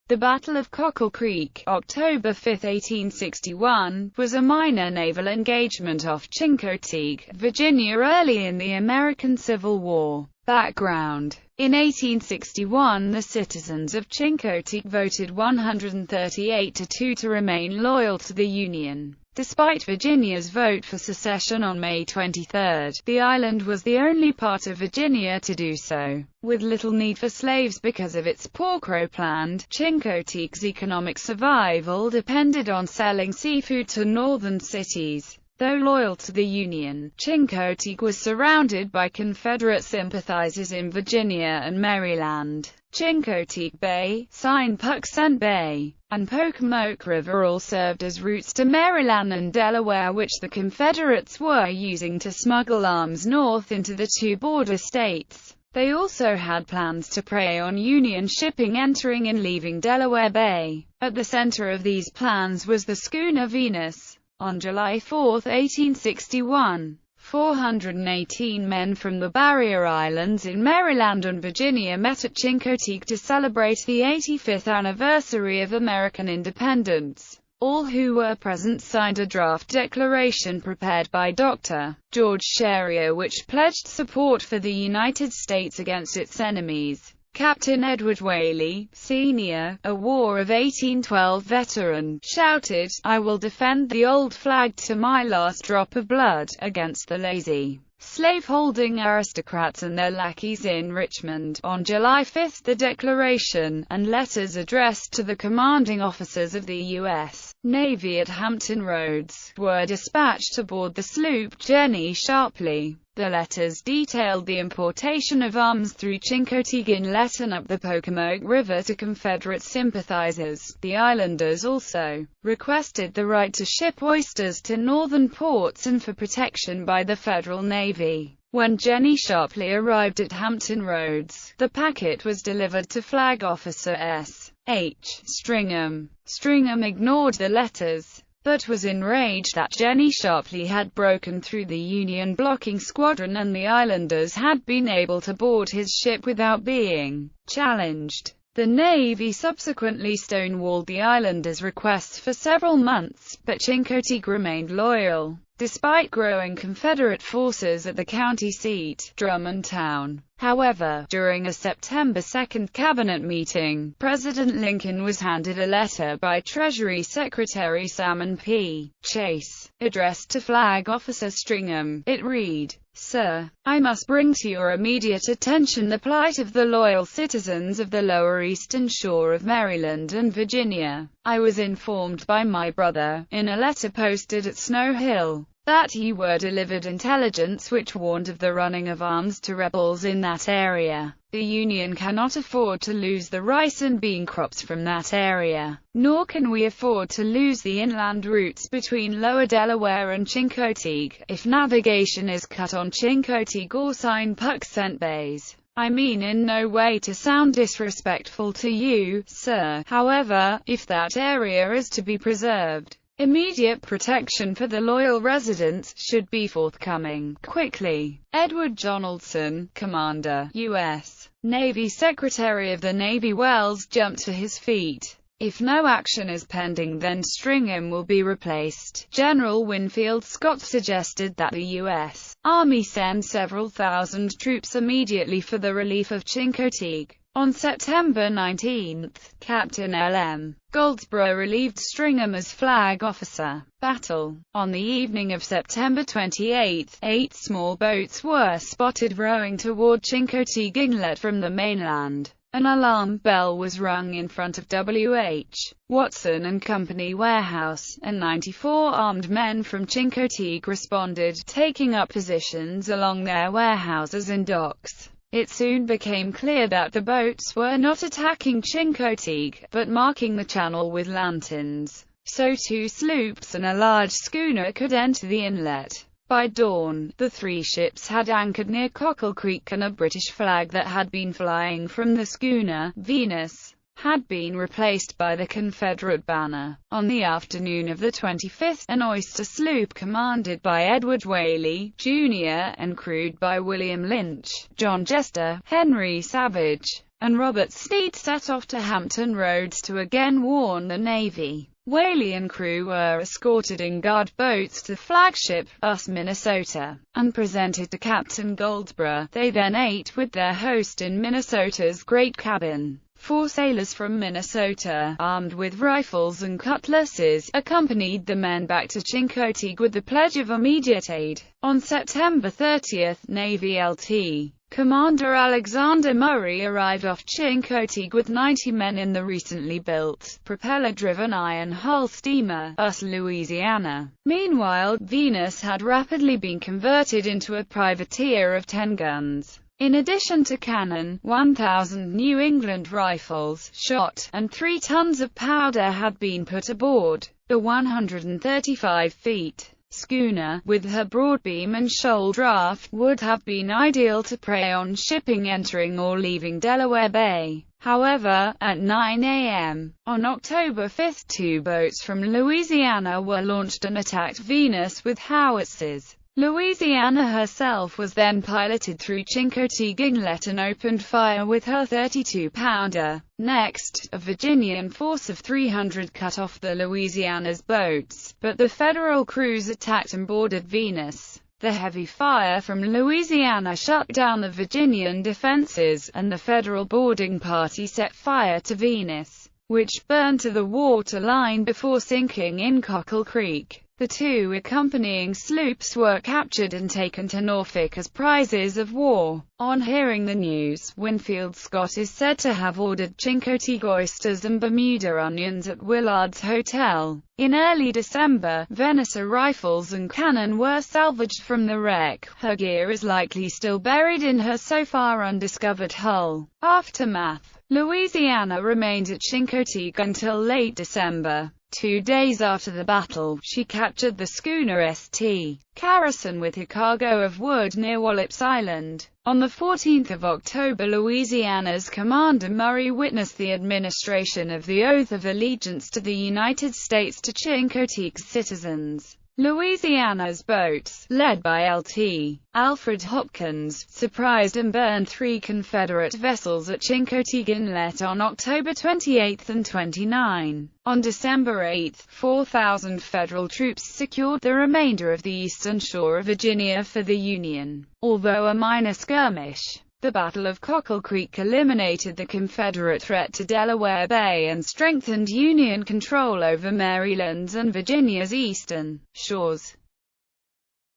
The Battle of Cockle Creek, October 5, 1861, was a minor naval engagement off Chincoteague, Virginia early in the American Civil War. Background: in 1861 the citizens of Chincoteague voted 138-2 to remain loyal to the Union. Despite Virginia's vote for secession on May 23, the island was the only part of Virginia to do so. With little need for slaves because of its poor cropland, Chincoteague's economic survival depended on selling seafood to northern cities. Though loyal to the Union, Chincoteague was surrounded by Confederate sympathizers in Virginia and Maryland. Chincoteague Bay, Sinpuxent Bay, and Pocomoke River all served as routes to Maryland and Delaware, which the Confederates were using to smuggle arms north into the two border states. They also had plans to prey on Union shipping entering and leaving Delaware Bay. At the center of these plans was the schooner Venus. On July 4, 1861, 418 men from the Barrier Islands in Maryland and Virginia met at Chincoteague to celebrate the 85th anniversary of American independence. All who were present signed a draft declaration prepared by Dr. George Sheridan, which pledged support for the United States against its enemies. Captain Edward Whaley, Sr., a War of 1812 veteran, shouted, "I will defend the old flag to my last drop of blood, against the lazy, slave-holding aristocrats and their lackeys in Richmond." On July 5, the declaration, and letters addressed to the commanding officers of the U.S. Navy at Hampton Roads, were dispatched aboard the sloop Jenny Sharpley. The letters detailed the importation of arms through Chincoteague Inlet and up the Pocomoke River to Confederate sympathizers. The islanders also requested the right to ship oysters to northern ports and for protection by the Federal Navy. When Jenny Sharpley arrived at Hampton Roads, the packet was delivered to Flag Officer S. H. Stringham. Stringham ignored the letters, but was enraged that Jenny Sharpley had broken through the Union blocking squadron and the islanders had been able to board his ship without being challenged. The Navy subsequently stonewalled the islanders' requests for several months, but Chincoteague remained loyal, despite growing Confederate forces at the county seat, Drummondtown. However, during a September 2 cabinet meeting, President Lincoln was handed a letter by Treasury Secretary Salmon P. Chase, addressed to Flag Officer Stringham. It read, "Sir, I must bring to your immediate attention the plight of the loyal citizens of the lower eastern shore of Maryland and Virginia. I was informed by my brother, in a letter posted at Snow Hill, that you were delivered intelligence which warned of the running of arms to rebels in that area. The Union cannot afford to lose the rice and bean crops from that area, nor can we afford to lose the inland routes between Lower Delaware and Chincoteague, if navigation is cut on Chincoteague or Sinpuxent Bays. I mean in no way to sound disrespectful to you, sir. However, if that area is to be preserved, immediate protection for the loyal residents should be forthcoming, quickly." Edward Donaldson, Commander, U.S. Navy Secretary of the Navy Wells, jumped to his feet. If no action is pending, then Stringham will be replaced. General Winfield Scott suggested that the U.S. Army send several thousand troops immediately for the relief of Chincoteague. On September 19, Captain L.M. Goldsborough relieved Stringham as flag officer. Battle. On the evening of September 28, 8 small boats were spotted rowing toward Chincoteague Inlet from the mainland. An alarm bell was rung in front of W.H. Watson and Company warehouse, and 94 armed men from Chincoteague responded, taking up positions along their warehouses and docks. It soon became clear that the boats were not attacking Chincoteague, but marking the channel with lanterns, so 2 sloops and a large schooner could enter the inlet. By dawn, the 3 ships had anchored near Cockle Creek, and a British flag that had been flying from the schooner, Venus, had been replaced by the Confederate banner. On the afternoon of the 25th, an oyster sloop commanded by Edward Whaley, Jr., and crewed by William Lynch, John Jester, Henry Savage, and Robert Sneed set off to Hampton Roads to again warn the Navy. Whaley and crew were escorted in guard boats to flagship US Minnesota, and presented to Captain Goldsborough. They then ate with their host in Minnesota's Great Cabin. 4 sailors from Minnesota, armed with rifles and cutlasses, accompanied the men back to Chincoteague with the pledge of immediate aid. On September 30, Navy LT Commander Alexander Murray arrived off Chincoteague with 90 men in the recently built, propeller-driven iron-hull steamer, US Louisiana. Meanwhile, Venus had rapidly been converted into a privateer of 10 guns. In addition to cannon, 1,000 New England rifles, shot, and 3 tons of powder had been put aboard. The 135 feet schooner, with her broadbeam and shoal draft, would have been ideal to prey on shipping entering or leaving Delaware Bay. However, at 9 a.m. on October 5, 2 boats from Louisiana were launched and attacked Venus with howitzers. Louisiana herself was then piloted through Chincoteague Inlet and opened fire with her 32-pounder. Next, a Virginian force of 300 cut off the Louisiana's boats, but the Federal crews attacked and boarded Venus. The heavy fire from Louisiana shut down the Virginian defenses, and the Federal boarding party set fire to Venus, which burned to the water line before sinking in Cockle Creek. The 2 accompanying sloops were captured and taken to Norfolk as prizes of war. On hearing the news, Winfield Scott is said to have ordered Chincoteague oysters and Bermuda onions at Willard's Hotel. In early December, Venus rifles and cannon were salvaged from the wreck. Her gear is likely still buried in her so far undiscovered hull. Aftermath: Louisiana remained at Chincoteague until late December. 2 days after the battle, she captured the schooner St. Carson with her cargo of wood near Wallops Island. On 14 October, Louisiana's Commander Murray witnessed the administration of the Oath of Allegiance to the United States to Chincoteague's citizens. Louisiana's boats, led by Lt. Alfred Hopkins, surprised and burned 3 Confederate vessels at Chincoteague Inlet on October 28 and 29. On December 8, 4,000 Federal troops secured the remainder of the eastern shore of Virginia for the Union. Although a minor skirmish, the Battle of Cockle Creek eliminated the Confederate threat to Delaware Bay and strengthened Union control over Maryland's and Virginia's eastern shores.